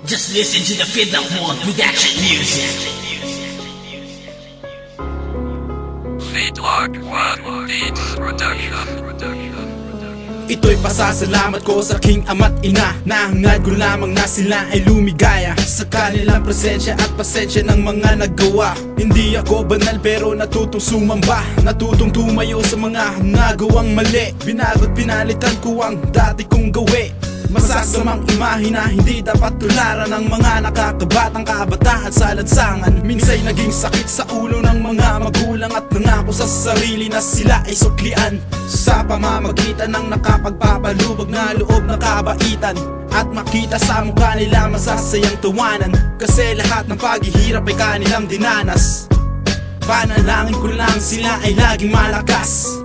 Just listen to the feedback mode with action music. Feedlock 1 Beats Production. Ito'y pasasalamat ko sa aking ama't ina. Nahangad ko lamang na sila ay lumigaya sa kanilang presensya at pasensya ng mga naggawa. Hindi ako banal pero natutong sumamba, natutong tumayo sa mga nagawang mali. Binago't pinalitan ko ang dati kong gawi. Masasamang imahe na hindi dapat tularan ng mga nakakabatang kabataan sa lansangan. Minsa'y naging sakit sa ulo ng mga magulang at nangako sa sarili na sila ay suklian sa pamamagitan ng nakapagpapalubog na loob ng kabaitan. At makita sa mukha nila masasayang tawanan, kasi lahat ng paghihirap ay kanilang dinanas. Panalangin ko lang sila ay laging malakas.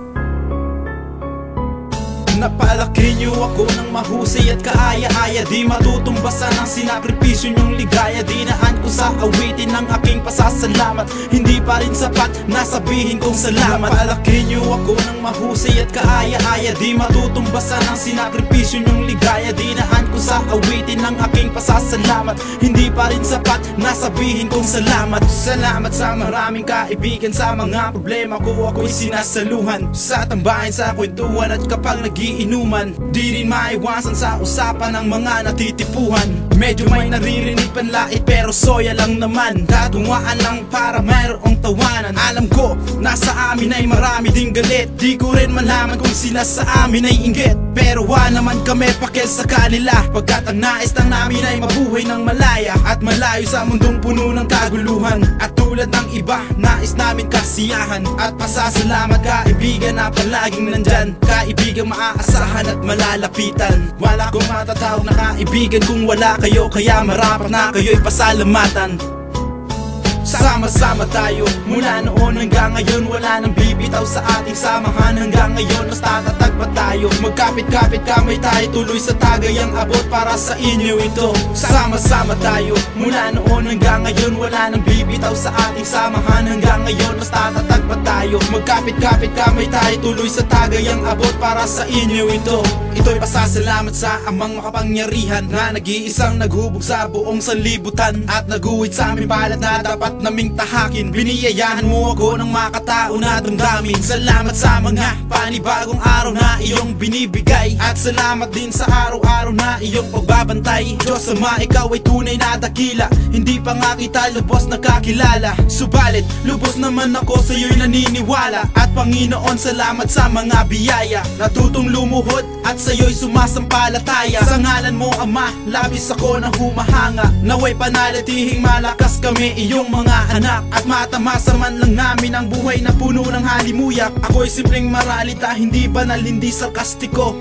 Napalaki niyo ako ng mahusay at kaaya-aya, di matutumbasan ang sinakripisyo niyong ligaya. Dinaan ko sa awitin ng aking pasasalamat, hindi pa rin sapat na sabihin kong salamat. Napalaki niyo ako ng mahusay at kaaya-aya, di matutumbasan ang sinakripisyo niyong ligaya. Dinaan ko sa awitin ng aking pasasalamat, hindi pa rin sapat na sabihin kong salamat. Salamat sa maraming kaibigan, sa mga problema ko ako'y sinasaluhan, sa tambahin, sa kwentuhan at kapag inuman. Di rin maiwasan sa usapan ng mga natitipuhan. Medyo may naririnig panlait pero soya lang naman, katunguan lang para mayroong tawanan. Alam ko nasa amin ay marami ding galit, di ko rin malaman kung sila sa amin ay inggit. Pero wa naman kami pakel sa kanila, pagkat ang nais lang namin ay mabuhay ng malaya at malayo sa mundong puno ng kaguluhan. At tulad ng iba, nais namin kasiyahan at pasasalamat kaibigan na palaging nandyan, kaibigan maaasahan at malalapitan. Wala akong matatawag na kaibigan kung wala kayo, kaya marapat na kayo'y pasalamatan. Sama-sama tayo mula noon hanggang ngayon, wala nang bibitaw sa ating samahan. Hanggang ngayon mas tatatag pa tayo, magkapit-kapit kamay tayo, tuloy sa tagayang abot para sa inyo ito. Sama-sama tayo mula noon hanggang ngayon, wala nang bibitaw sa ating samahan. Hanggang ngayon mas tatatag pa tayo, magkapit-kapit kamay tayo, tuloy sa tagayang abot para sa inyo ito. Ito'y pasasalamat sa amang makapangyarihan na nag-iisang naghubog sa buong sanlibutan at naguhit sa aming palad na dapat naming tahakin. Biniyayahan mo ako ng makatao na damdamin. Salamat sa mga panibagong araw na iyong binibigay, at salamat din sa araw-araw na iyong pagbabantay. Diyos Ama, ikaw ay tunay na dakila, hindi pa nga kita lubos nakakilala. Subalit lubos naman ako sa iyo'y naniniwala. At Panginoon, salamat sa mga biyaya, natutong lumuhod at sa iyo'y sumasampalataya. Sa ngalan mo Ama, labis ako na humahanga, naway panalitihing malakas kami iyong mga anak, at matamasa man lang namin ang buhay na puno ng halimuyak. Ako'y simpleng maralita, hindi banal, hindi sarkastiko.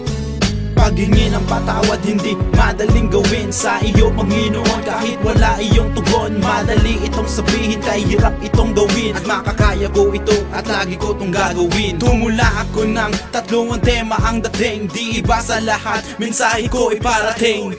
Paghingi ng patawad hindi madaling gawin sa iyo Panginoon, kahit wala iyong tugon. Madali itong sabihin, kaya hirap itong gawin, at makakaya ko ito at lagi ko itong gagawin. Tumula ako ng tatlong tema ang dating, di iba sa lahat, mensahe ko iparating.